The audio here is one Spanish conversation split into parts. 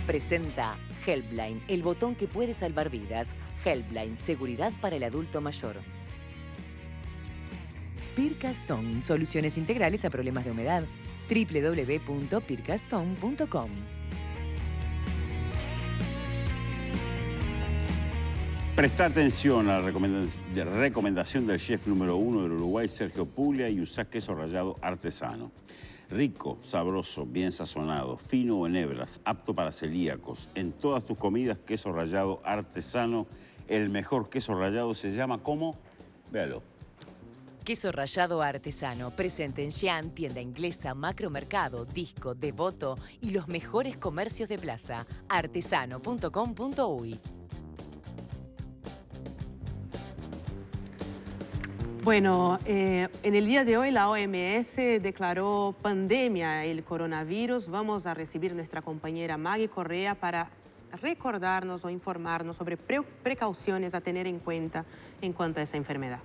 presenta Helpline, el botón que puede salvar vidas. Helpline, seguridad para el adulto mayor. Pircastone, soluciones integrales a problemas de humedad. www.pircastone.com. Presta atención a la recomendación del chef número 1 del Uruguay, Sergio Puglia, y usá queso rallado artesano. Rico, sabroso, bien sazonado, fino en hebras, apto para celíacos. En todas tus comidas, queso rallado artesano. El mejor queso rallado se llama ¿cómo? Véalo. Queso rallado artesano, presente en Xi'an, tienda inglesa, macromercado, Disco, Devoto y los mejores comercios de plaza. artesano.com.uy. Bueno, en el día de hoy la OMS declaró pandemia el coronavirus. Vamos a recibir a nuestra compañera Maggie Correa para recordarnos o informarnos sobre precauciones a tener en cuenta en cuanto a esa enfermedad.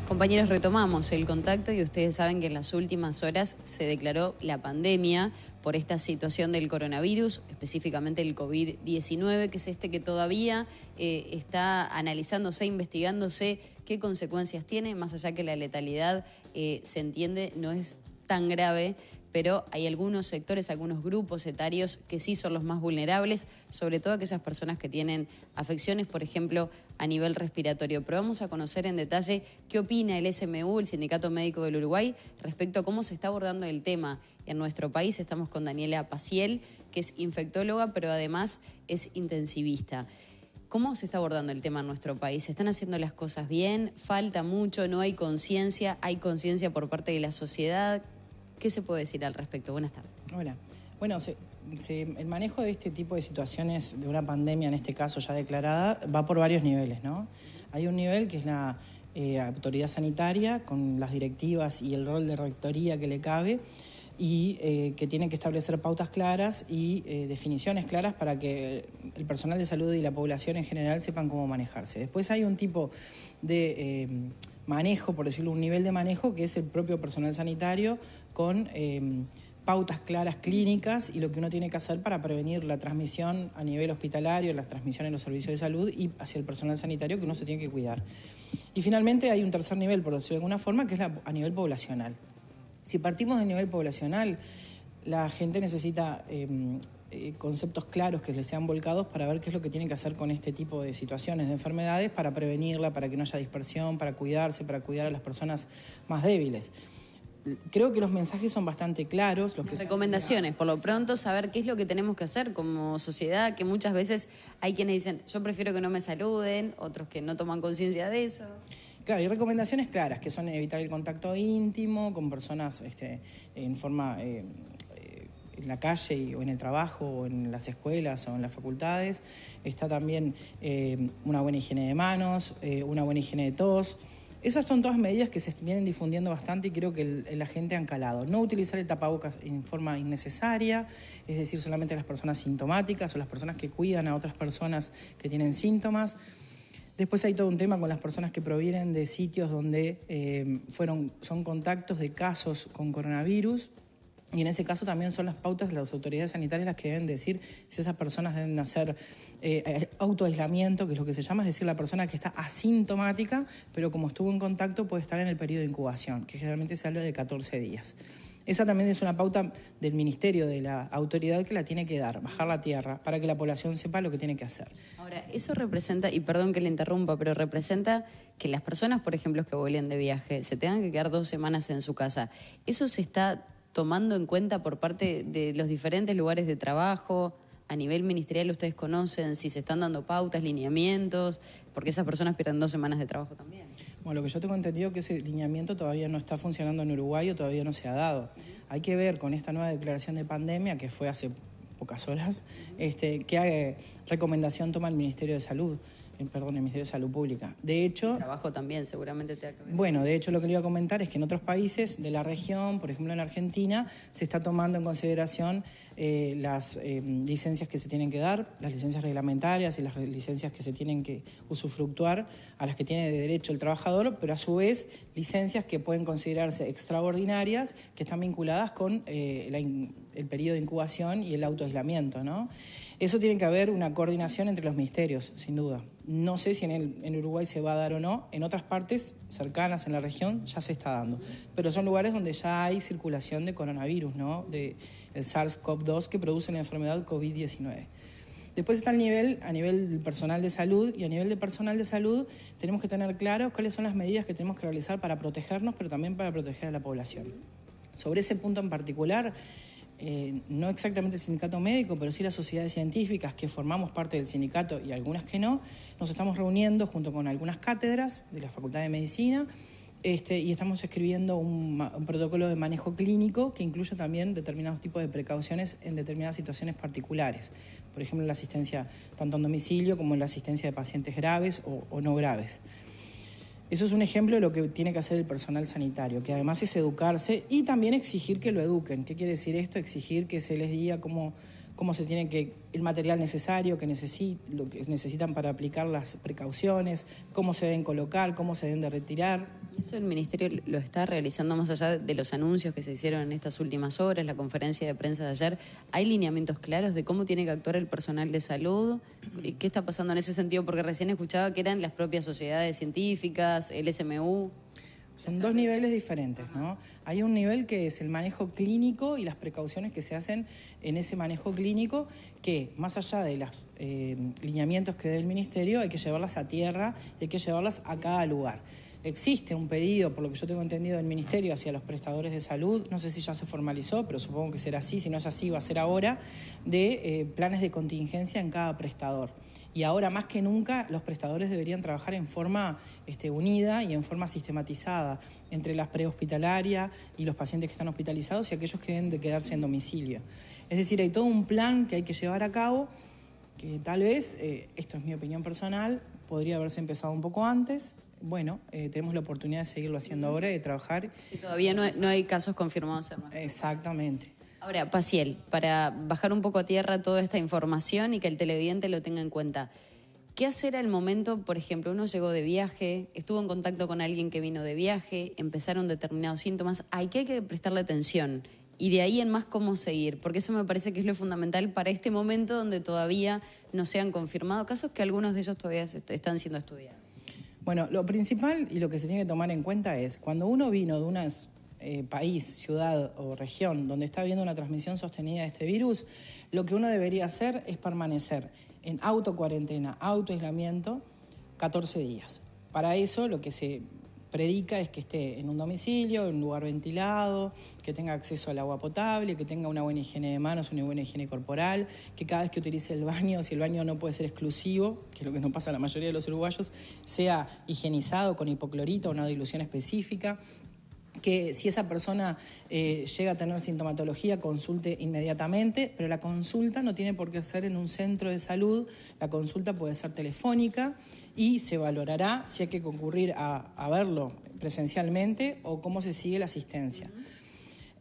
Compañeros, retomamos el contacto y ustedes saben que en las últimas horas se declaró la pandemia por esta situación del coronavirus, específicamente el COVID-19, que es que todavía está analizándose, investigándose qué consecuencias tiene, más allá que la letalidad se entiende no es tan grave, pero hay algunos sectores, algunos grupos etarios que sí son los más vulnerables, sobre todo aquellas personas que tienen afecciones, por ejemplo, a nivel respiratorio. Pero vamos a conocer en detalle qué opina el SMU, el Sindicato Médico del Uruguay, respecto a cómo se está abordando el tema en nuestro país. Estamos con Daniela Paciel, que es infectóloga, pero además es intensivista. ¿Cómo se está abordando el tema en nuestro país? ¿Se están haciendo las cosas bien? ¿Falta mucho? ¿No hay conciencia? ¿Hay conciencia por parte de la sociedad? ¿Qué se puede decir al respecto? Buenas tardes. Hola. Bueno, el manejo de este tipo de situaciones, de una pandemia en este caso ya declarada, va por varios niveles, ¿no? Hay un nivel que es la autoridad sanitaria, con las directivas y el rol de rectoría que le cabe, y que tiene que establecer pautas claras y definiciones claras para que el personal de salud y la población en general sepan cómo manejarse. Después hay un tipo de manejo, por decirlo, un nivel de manejo que es el propio personal sanitario con pautas claras clínicas y lo que uno tiene que hacer para prevenir la transmisión a nivel hospitalario, la transmisión en los servicios de salud y hacia el personal sanitario que uno se tiene que cuidar. Y finalmente hay un tercer nivel, por decirlo de alguna forma, que es a nivel poblacional. Si partimos del nivel poblacional, la gente necesita conceptos claros que les sean volcados para ver qué es lo que tienen que hacer con este tipo de situaciones, de enfermedades, para prevenirla, para que no haya dispersión, para cuidarse, para cuidar a las personas más débiles. Creo que los mensajes son bastante claros. Las recomendaciones, por lo pronto, saber qué es lo que tenemos que hacer como sociedad, que muchas veces hay quienes dicen, yo prefiero que no me saluden, otros que no toman conciencia de eso. Claro, hay recomendaciones claras, que son evitar el contacto íntimo con personas en forma en la calle o en el trabajo o en las escuelas o en las facultades. Está también una buena higiene de manos, una buena higiene de tos. Esas son todas medidas que se vienen difundiendo bastante y creo que la gente han calado. No utilizar el tapabocas en forma innecesaria, es decir, solamente las personas sintomáticas o las personas que cuidan a otras personas que tienen síntomas. Después hay todo un tema con las personas que provienen de sitios donde son contactos de casos con coronavirus. Y en ese caso también son las pautas de las autoridades sanitarias las que deben decir si esas personas deben hacer autoaislamiento, que es lo que se llama, es decir, la persona que está asintomática, pero como estuvo en contacto puede estar en el periodo de incubación, que generalmente se habla de 14 días. Esa también es una pauta del ministerio, de la autoridad que la tiene que dar, bajar la tierra, para que la población sepa lo que tiene que hacer. Ahora, eso representa, y perdón que le interrumpa, pero representa que las personas, por ejemplo, que vuelen de viaje, se tengan que quedar 2 semanas en su casa. ¿Eso se está tomando en cuenta por parte de los diferentes lugares de trabajo? A nivel ministerial, ¿ustedes conocen si se están dando pautas, lineamientos? Porque esas personas pierden 2 semanas de trabajo también. Bueno, lo que yo tengo entendido es que ese lineamiento todavía no está funcionando en Uruguay o todavía no se ha dado. Hay que ver con esta nueva declaración de pandemia, que fue hace pocas horas, qué recomendación toma el Ministerio de Salud. Ministerio de Salud Pública. De hecho... Trabajo también, seguramente te acaba. Bueno, de hecho lo que le iba a comentar es que en otros países de la región, por ejemplo en Argentina, se está tomando en consideración las licencias que se tienen que dar, las licencias reglamentarias y las licencias que se tienen que usufructuar, a las que tiene derecho el trabajador, pero a su vez licencias que pueden considerarse extraordinarias, que están vinculadas con el periodo de incubación y el autoaislamiento, ¿no? Eso tiene que haber una coordinación entre los ministerios, sin duda. No sé si en Uruguay se va a dar o no, en otras partes cercanas en la región ya se está dando, pero son lugares donde ya hay circulación de coronavirus, ¿no? De el SARS-CoV-2 que produce la enfermedad COVID-19. Después está a nivel del personal de salud, y a nivel de personal de salud tenemos que tener claro cuáles son las medidas que tenemos que realizar para protegernos, pero también para proteger a la población. Sobre ese punto en particular, no exactamente el sindicato médico, pero sí las sociedades científicas que formamos parte del sindicato y algunas que no, nos estamos reuniendo junto con algunas cátedras de la Facultad de Medicina y estamos escribiendo un protocolo de manejo clínico que incluye también determinados tipos de precauciones en determinadas situaciones particulares. Por ejemplo, en la asistencia tanto en domicilio como en la asistencia de pacientes graves o no graves. Eso es un ejemplo de lo que tiene que hacer el personal sanitario, que además es educarse y también exigir que lo eduquen. ¿Qué quiere decir esto? Exigir que se les diga cómo se tiene el material necesario, lo que necesitan para aplicar las precauciones, cómo se deben colocar, cómo se deben de retirar. ¿Y eso el Ministerio lo está realizando más allá de los anuncios que se hicieron en estas últimas horas, la conferencia de prensa de ayer? ¿Hay lineamientos claros de cómo tiene que actuar el personal de salud? ¿Qué está pasando en ese sentido? Porque recién escuchaba que eran las propias sociedades científicas, el SMU. Son dos niveles diferentes, ¿no? Hay un nivel que es el manejo clínico y las precauciones que se hacen en ese manejo clínico, que más allá de los lineamientos que dé el Ministerio, hay que llevarlas a tierra y hay que llevarlas a cada lugar. Existe un pedido, por lo que yo tengo entendido, del Ministerio hacia los prestadores de salud, no sé si ya se formalizó, pero supongo que será así, si no es así va a ser ahora, de planes de contingencia en cada prestador. Y ahora más que nunca los prestadores deberían trabajar en forma unida y en forma sistematizada entre las prehospitalarias y los pacientes que están hospitalizados y aquellos que deben de quedarse en domicilio. Es decir, hay todo un plan que hay que llevar a cabo que tal vez, esto es mi opinión personal, podría haberse empezado un poco antes. Bueno, tenemos la oportunidad de seguirlo haciendo ahora y de trabajar. Y todavía no hay casos confirmados. Exactamente. Ahora, Paciel, para bajar un poco a tierra toda esta información y que el televidente lo tenga en cuenta, ¿qué hacer al momento, por ejemplo, uno llegó de viaje, estuvo en contacto con alguien que vino de viaje, empezaron determinados síntomas, hay que prestarle atención y de ahí en más cómo seguir? Porque eso me parece que es lo fundamental para este momento donde todavía no se han confirmado casos, que algunos de ellos todavía están siendo estudiados. Bueno, lo principal y lo que se tiene que tomar en cuenta es, cuando uno vino de un país, ciudad o región donde está habiendo una transmisión sostenida de este virus, lo que uno debería hacer es permanecer en autocuarentena, autoaislamiento, 14 días. Para eso lo que se predica es que esté en un domicilio, en un lugar ventilado, que tenga acceso al agua potable, que tenga una buena higiene de manos, una buena higiene corporal, que cada vez que utilice el baño, si el baño no puede ser exclusivo, que es lo que nos pasa a la mayoría de los uruguayos, sea higienizado con hipoclorito o una dilución específica, que si esa persona llega a tener sintomatología, consulte inmediatamente, pero la consulta no tiene por qué ser en un centro de salud, la consulta puede ser telefónica y se valorará si hay que concurrir a verlo presencialmente o cómo se sigue la asistencia.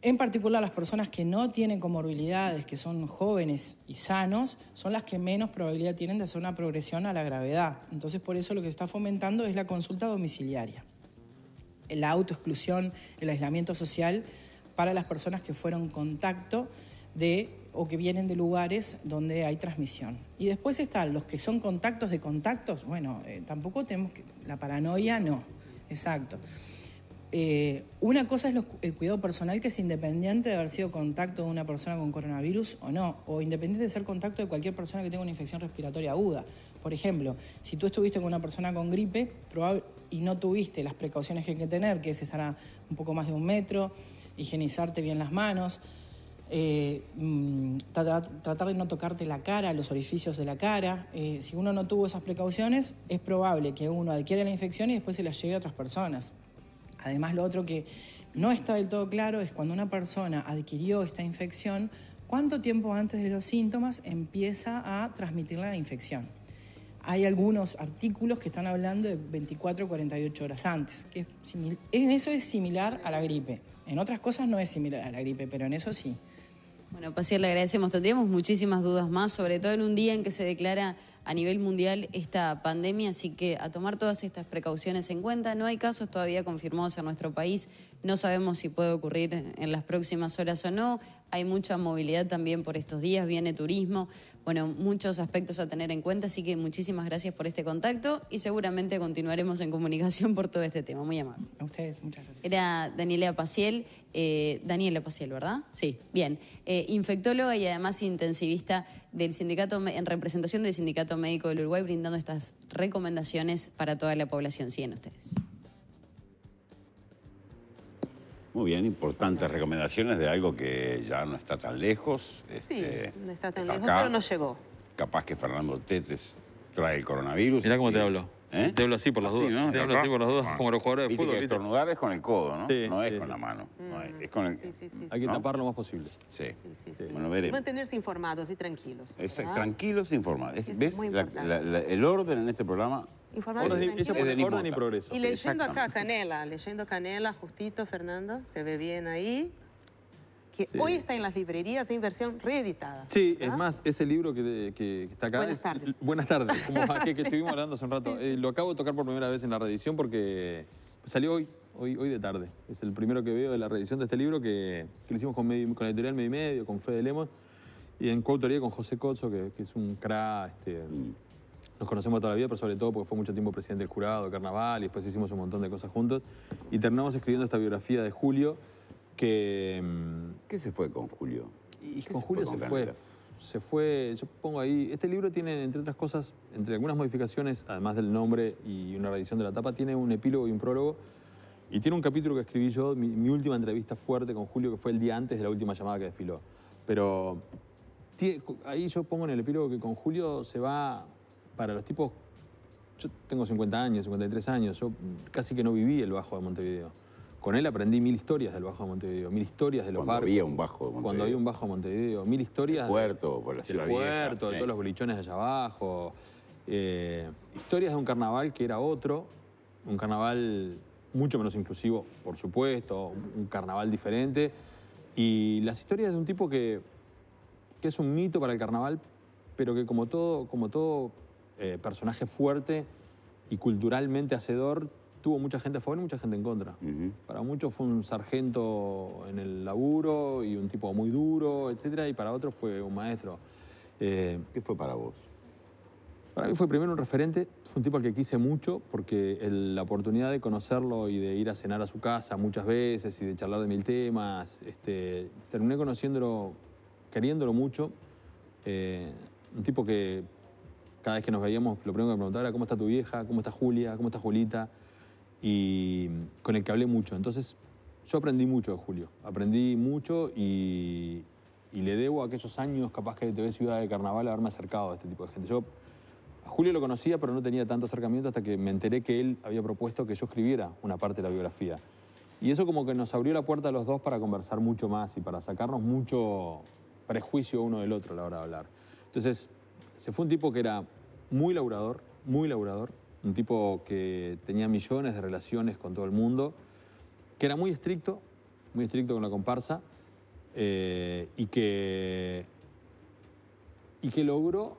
En particular, las personas que no tienen comorbilidades, que son jóvenes y sanos, son las que menos probabilidad tienen de hacer una progresión a la gravedad. Entonces, por eso lo que se está fomentando es la consulta domiciliaria. La autoexclusión, el aislamiento social para las personas que fueron contacto o que vienen de lugares donde hay transmisión. Y después están los que son contactos de contactos. Bueno, tampoco tenemos la paranoia, no, exacto. Una cosa es el cuidado personal, que es independiente de haber sido contacto de una persona con coronavirus o no, o independiente de ser contacto de cualquier persona que tenga una infección respiratoria aguda. Por ejemplo, si tú estuviste con una persona con gripe y no tuviste las precauciones que hay que tener, que es estar a un poco más de 1 metro, higienizarte bien las manos, tratar de no tocarte la cara, los orificios de la cara. Si uno no tuvo esas precauciones, es probable que uno adquiera la infección y después se la lleve a otras personas. Además, lo otro que no está del todo claro es cuando una persona adquirió esta infección, ¿cuánto tiempo antes de los síntomas empieza a transmitir la infección? hay algunos artículos que están hablando de 24 o 48 horas antes, que en eso es similar a la gripe. En otras cosas no es similar a la gripe, pero en eso sí. Bueno, Pasier, le agradecemos. Tendríamos muchísimas dudas más, sobre todo en un día en que se declara a nivel mundial esta pandemia, así que a tomar todas estas precauciones en cuenta. No hay casos todavía confirmados en nuestro país, no sabemos si puede ocurrir en las próximas horas o no. Hay mucha movilidad también por estos días, viene turismo, bueno, muchos aspectos a tener en cuenta, así que muchísimas gracias por este contacto y seguramente continuaremos en comunicación por todo este tema. Muy amable. A ustedes, muchas gracias. Era Daniela Pasier, ¿verdad? Sí, bien. Infectóloga y además intensivista del sindicato, en representación del Sindicato Médico del Uruguay, brindando estas recomendaciones para toda la población. Siguen ustedes. Muy bien, importantes recomendaciones de algo que ya no está tan lejos. Sí, no está tan lejos, acá. pero no llegó. Capaz que Fernando Tetes trae el coronavirus. Mirá cómo sí. te hablo. ¿Eh? Te hablo así por las Así, dudas. ¿no? Te hablo así por las dudas, como los jugadores de Viste fútbol. que ¿viste? estornudar es con el codo, ¿no? Sí, no es sí, con sí. la mano. No es con el... Sí. Hay que ¿no? tapar lo más posible. Sí. Sí. Bueno, veremos. Mantenerse informados y tranquilos. Exacto, ¿verdad? tranquilos e informados. Eso es ¿Ves? muy importante. El orden en este programa Informados y Orden, ella tranquilos. pone orden y progreso. Y leyendo acá Exactamente. leyendo Canela, justito, Fernando, se ve bien ahí, que Sí. hoy está en las librerías en versión reeditada. Sí, ¿verdad? es más, ese libro que está acá... Buenas tardes. Buenas tardes, como que estuvimos hablando hace un rato. Lo acabo de tocar por primera vez en la reedición porque salió hoy de tarde. Es el primero que veo de la reedición de este libro que lo hicimos con la editorial Medio y Medio, con Fede Lemos, y en coautoría con José Cozzo, que es un cra. Nos conocemos toda la vida, pero sobre todo porque fue mucho tiempo presidente del jurado, de Carnaval, y después hicimos un montón de cosas juntos. Y terminamos escribiendo esta biografía de Julio, que... ¿Qué se fue con Julio? Y ¿Qué con Julio con se Canela? fue, yo pongo ahí, este libro tiene, entre otras cosas, entre algunas modificaciones, además del nombre y una reedición de la tapa, tiene un epílogo y un prólogo, y tiene un capítulo que escribí yo, mi última entrevista fuerte con Julio, que fue el día antes de la última llamada que desfiló. Pero ahí yo pongo en el epílogo que con Julio se va, para los tipos, yo tengo 50 años, 53 años, yo casi que no viví el Bajo de Montevideo. Con él aprendí 1000 historias del Bajo de Montevideo, 1000 historias de los Cuando barcos. había un Bajo de Montevideo. Cuando había un Bajo de Montevideo, 1000 historias. Del puerto, por la ciudad del vieja, puerto, de sí. todos los bolichones allá abajo. Historias de un carnaval que era otro, un carnaval mucho menos inclusivo, por supuesto, un carnaval diferente. Y las historias de un tipo que es un mito para el carnaval, pero que como todo personaje fuerte y culturalmente hacedor, tuvo mucha gente a favor y mucha gente en contra. Para muchos fue un sargento en el laburo y un tipo muy duro, etcétera, y para otros fue un maestro. ¿Qué fue para vos? Para mí fue primero un referente, fue un tipo al que quise mucho porque la oportunidad de conocerlo y de ir a cenar a su casa muchas veces y de charlar de 1000 temas, terminé conociéndolo, queriéndolo mucho. Un tipo que cada vez que nos veíamos lo primero que me preguntaba era ¿cómo está tu vieja? ¿Cómo está Julia? ¿Cómo está Julita? Y con el que hablé mucho. Entonces yo aprendí mucho de Julio, aprendí mucho y le debo a aquellos años capaz que de TV Ciudad de Carnaval haberme acercado a este tipo de gente. Yo a Julio lo conocía, pero no tenía tanto acercamiento hasta que me enteré que él había propuesto que yo escribiera una parte de la biografía. Y eso como que nos abrió la puerta a los dos para conversar mucho más y para sacarnos mucho prejuicio uno del otro a la hora de hablar. Entonces, se fue un tipo que era muy laburador, un tipo que tenía millones de relaciones con todo el mundo, que era muy estricto con la comparsa, y que logró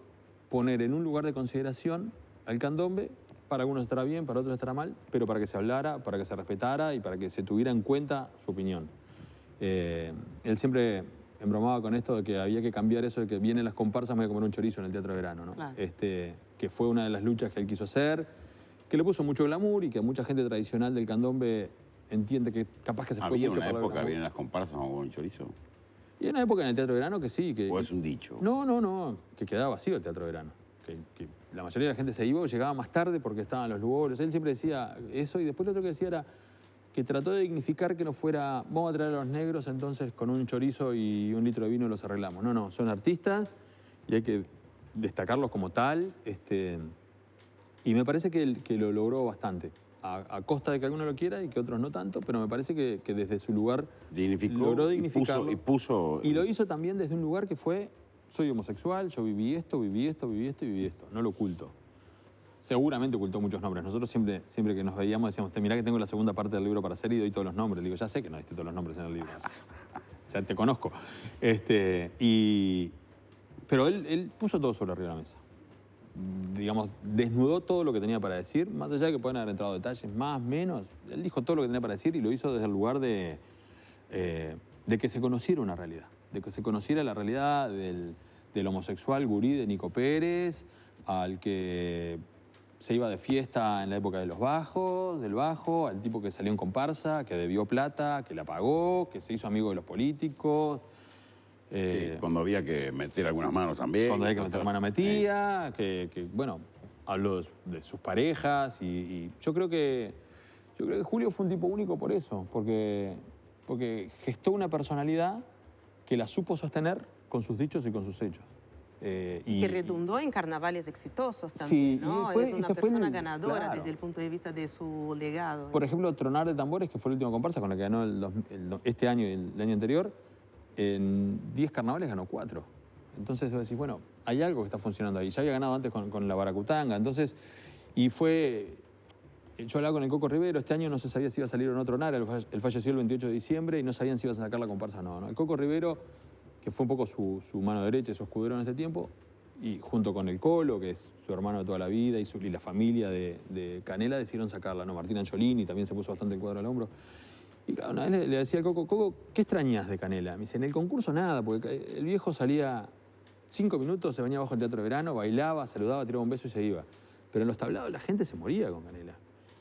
poner en un lugar de consideración al candombe. Para algunos estará bien, para otros estará mal, pero para que se hablara, para que se respetara y para que se tuviera en cuenta su opinión. Él siempre embromaba con esto de que había que cambiar eso de que vienen las comparsas, me voy a comer un chorizo en el Teatro de Verano, ¿no? Claro. Que fue una de las luchas que él quiso hacer, que le puso mucho glamour y que a mucha gente tradicional del candombe entiende que capaz que se fue ¿Había mucho una por el época, glamour. vienen las comparsas con un chorizo? Y hay una época en el Teatro de Verano que sí. ¿O es un dicho? No, que quedaba vacío el Teatro de Verano. Que la mayoría de la gente se iba o llegaba más tarde porque estaban los lugares. Él siempre decía eso y después lo otro que decía era que trató de dignificar que no fuera vamos a traer a los negros entonces con un chorizo y un litro de vino los arreglamos. No, son artistas y hay que destacarlos como tal. Y me parece que lo logró bastante. A costa de que alguno lo quiera y que otros no tanto, pero me parece que desde su lugar logró dignificarlo. Y lo hizo también desde un lugar que fue, soy homosexual, yo viví esto. No lo oculto. seguramente ocultó muchos nombres. Nosotros siempre que nos veíamos decíamos, mirá que tengo la segunda parte del libro para hacer y doy todos los nombres. Le digo, ya sé que no diste todos los nombres en el libro. Ya te conozco. Pero él puso todo sobre arriba de la mesa. Digamos, desnudó todo lo que tenía para decir, más allá de que pueden haber entrado detalles, más, menos. Él dijo todo lo que tenía para decir y lo hizo desde el lugar de que se conociera una realidad. De que se conociera la realidad del homosexual gurí de Nico Pérez, al que se iba de fiesta en la época de los bajos, del bajo, al tipo que salió en comparsa, que debió plata, que la pagó, que se hizo amigo de los políticos. Sí, cuando había que meter algunas manos también. Cuando había que meter mano metía, bueno, habló de sus parejas y yo creo que Julio fue un tipo único por eso, porque gestó una personalidad que la supo sostener con sus dichos y con sus hechos. Y que redundó en carnavales exitosos también, sí, ¿no? Es una persona ganadora claro. desde el punto de vista de su legado. Por ejemplo, Tronar de Tambores, que fue la última comparsa con la que ganó este año y el año anterior, en 10 carnavales ganó 4. Entonces vos decís, bueno, hay algo que está funcionando ahí. Ya había ganado antes con la Baracutanga, entonces, yo hablaba con el Coco Rivero, este año no se sabía si iba a salir o no Tronar, él falleció el 28 de diciembre y no sabían si iban a sacar la comparsa o no. El Coco Rivero, que fue un poco su mano derecha y su escudero en este tiempo, y junto con el Colo, que es su hermano de toda la vida, y la familia de Canela, decidieron sacarla, ¿no? Martín Angiolini también se puso bastante el cuadro al hombro. Y claro, una vez le decía al Coco, ¿qué extrañas de Canela? Me dice, en el concurso nada, porque el viejo salía 5 minutos, se venía abajo del Teatro de Verano, bailaba, saludaba, tiraba un beso y se iba. Pero en los tablados la gente se moría con Canela.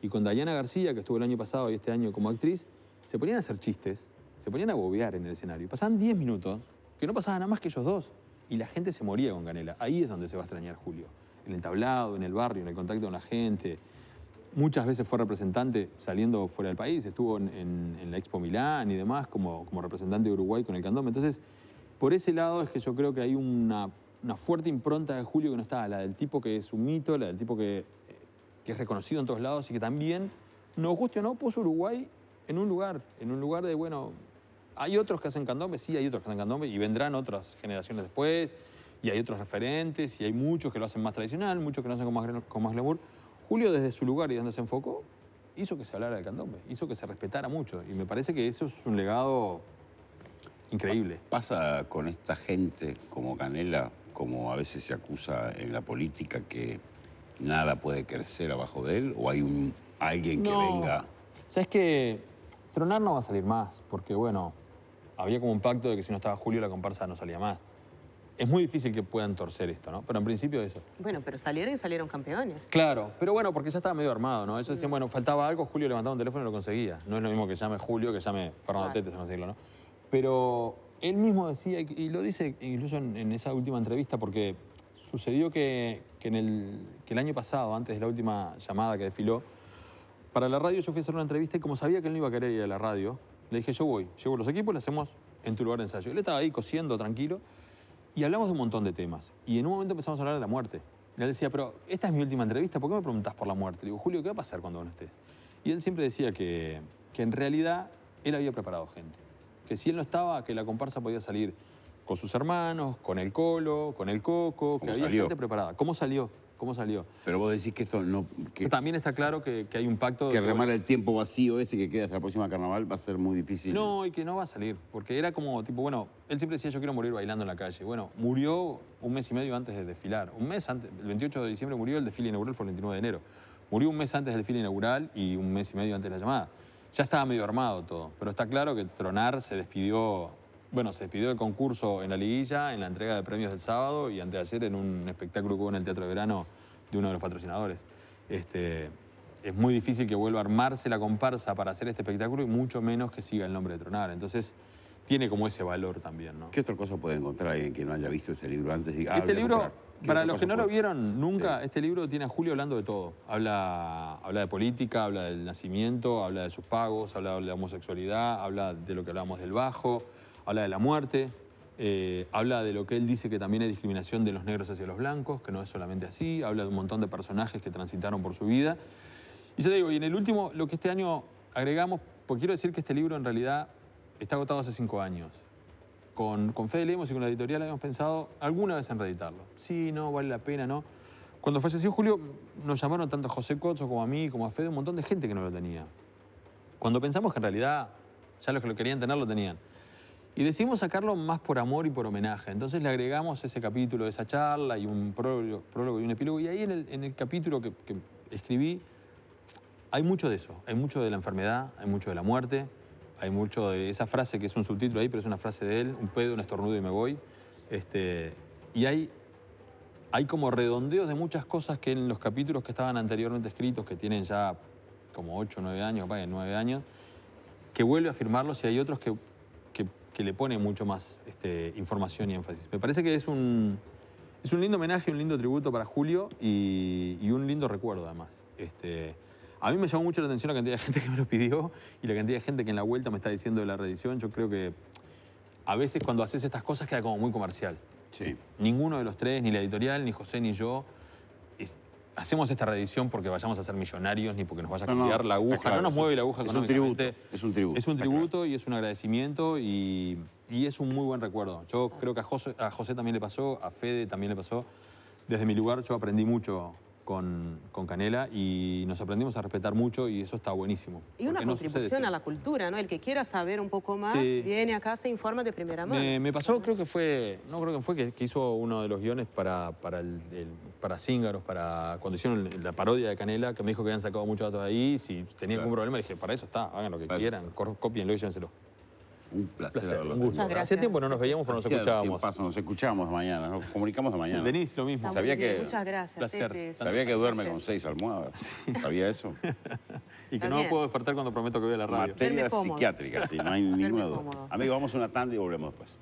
Y con Dayana García, que estuvo el año pasado y este año como actriz, se ponían a hacer chistes, se ponían a bobear en el escenario. Pasaban 10 minutos, que no pasaba nada más que ellos dos. Y la gente se moría con Canela. Ahí es donde se va a extrañar Julio. En el tablado, en el barrio, en el contacto con la gente. Muchas veces fue representante saliendo fuera del país, estuvo en la Expo Milán y demás como representante de Uruguay con el candombe. Entonces, por ese lado es que yo creo que hay una fuerte impronta de Julio que no está, la del tipo que es un mito, la del tipo que es reconocido en todos lados y que también, nos guste o no, puso Uruguay en un lugar de, bueno, hay otros que hacen candombe, sí, hay otros que hacen candombe y vendrán otras generaciones después y hay otros referentes y hay muchos que lo hacen más tradicional, muchos que lo hacen con más glamour. Julio, desde su lugar y donde se enfocó, hizo que se hablara del candombe, hizo que se respetara mucho. Y me parece que eso es un legado increíble. ¿Pasa con esta gente como Canela, como a veces se acusa en la política, que nada puede crecer abajo de él? ¿O hay alguien que venga? ¿Sabes qué? Tronar no va a salir más, porque bueno, había como un pacto de que si no estaba Julio la comparsa no salía más. Es muy difícil que puedan torcer esto, ¿no? Pero en principio eso. Bueno, pero salieron y salieron campeones. Claro, pero bueno, porque ya estaba medio armado, ¿no? Ellos decían, bueno, faltaba algo, Julio levantaba un teléfono y lo conseguía. No es lo mismo que llame Julio que llame Fernando Tete, se decirlo, ¿no? Pero él mismo decía, y lo dice incluso en esa última entrevista, porque sucedió que el año pasado, antes de la última llamada que desfiló, para la radio yo fui a hacer una entrevista y como sabía que él no iba a querer ir a la radio, le dije, yo voy, llevo los equipos, lo hacemos en tu lugar de ensayo. Él estaba ahí cosiendo, tranquilo. Y hablamos de un montón de temas. Y en un momento empezamos a hablar de la muerte. Y él decía, pero esta es mi última entrevista, ¿por qué me preguntás por la muerte? Le digo, Julio, ¿qué va a pasar cuando no estés? Y él siempre decía que en realidad él había preparado gente. Que si él no estaba, que la comparsa podía salir con sus hermanos, con el Colo, con el Coco, que había gente preparada. ¿Cómo salió? ¿Cómo salió? Pero vos decís que esto no... Que también está claro que hay un pacto... Que remar el tiempo vacío ese que queda hasta la próxima carnaval va a ser muy difícil. No, y que no va a salir. Porque era como, tipo, bueno, él siempre decía, yo quiero morir bailando en la calle. Bueno, murió un mes y medio antes de desfilar. Un mes antes, el 28 de diciembre murió, el desfile inaugural fue el 29 de enero. Murió un mes antes del desfile inaugural y un mes y medio antes de la llamada. Ya estaba medio armado todo. Pero está claro que Tronar se despidió... Bueno, se despidió del concurso en la liguilla, en la entrega de premios del sábado y antes de ayer en un espectáculo que hubo en el Teatro de Verano de uno de los patrocinadores. Es muy difícil que vuelva a armarse la comparsa para hacer este espectáculo y mucho menos que siga el nombre de Tronar. Entonces, tiene como ese valor también, ¿no? ¿Qué otra cosa puede encontrar alguien que no haya visto este libro antes? Y este libro, para los que no lo vieron nunca, este libro tiene a Julio hablando de todo. Habla de política, habla del nacimiento, habla de sus pagos, habla de la homosexualidad, habla de lo que hablábamos del bajo, habla de la muerte. Habla de lo que él dice que también hay discriminación de los negros hacia los blancos, que no es solamente así, habla de un montón de personajes que transitaron por su vida. Y yo te digo, y en el último, lo que este año agregamos, porque quiero decir que este libro en realidad está agotado hace 5 años. Con Fede Lemos y con la editorial habíamos pensado alguna vez en reeditarlo. Sí, no, vale la pena, ¿no? Cuando falleció Julio, nos llamaron tanto a José Cozzo como a mí, como a Fede, un montón de gente que no lo tenía. Cuando pensamos que en realidad ya los que lo querían tener lo tenían. Y decidimos sacarlo más por amor y por homenaje. Entonces le agregamos ese capítulo de esa charla y un prólogo y un epílogo. Y ahí en el capítulo que escribí hay mucho de eso. Hay mucho de la enfermedad, hay mucho de la muerte, hay mucho de esa frase que es un subtítulo ahí, pero es una frase de él, un pedo, un estornudo y me voy. Y hay como redondeos de muchas cosas que en los capítulos que estaban anteriormente escritos, que tienen ya como 8 o 9 años, capaz de 9 años, que vuelve a firmarlos y hay otros que le pone mucho más información y énfasis. Me parece que es un lindo homenaje, un lindo tributo para Julio y un lindo recuerdo además. A mí me llamó mucho la atención la cantidad de gente que me lo pidió y la cantidad de gente que en la vuelta me está diciendo de la reedición. Yo creo que a veces cuando haces estas cosas queda como muy comercial. Sí. Ninguno de los tres, ni la editorial, ni José, ni yo, hacemos esta reedición porque vayamos a ser millonarios ni porque nos vaya a cambiar la aguja. Claro, no nos mueve la aguja económicamente. Es un tributo. Es un tributo y es un agradecimiento y es un muy buen recuerdo. Yo creo que a José también le pasó, a Fede también le pasó. Desde mi lugar yo aprendí mucho con Canela y nos aprendimos a respetar mucho y eso está buenísimo. Y una contribución a la cultura, ¿no? El que quiera saber un poco más, viene acá, se informa de primera mano. Me pasó, creo que fue que hizo uno de los guiones para Cíngaros, cuando hicieron la parodia de Canela, que me dijo que habían sacado muchos datos de ahí, si tenía algún problema, le dije, para eso está, hagan lo que quieran, cópienlo y llévenselo. Un placer. Un gusto. Muchas gracias. Hace tiempo no nos veíamos, pero nos escuchábamos. Nos escuchamos mañana, nos comunicamos de mañana. Denise, lo mismo. Sabía que, muchas gracias. Placer. Tete. sabía que duerme con 6 almohadas. ¿Sabía eso? Y que no me puedo despertar cuando prometo que voy a la radio. Materia Duerme cómodo. psiquiátrica, sí, no hay ninguna duda. cómodo. Amigos, vamos a una tanda y volvemos después.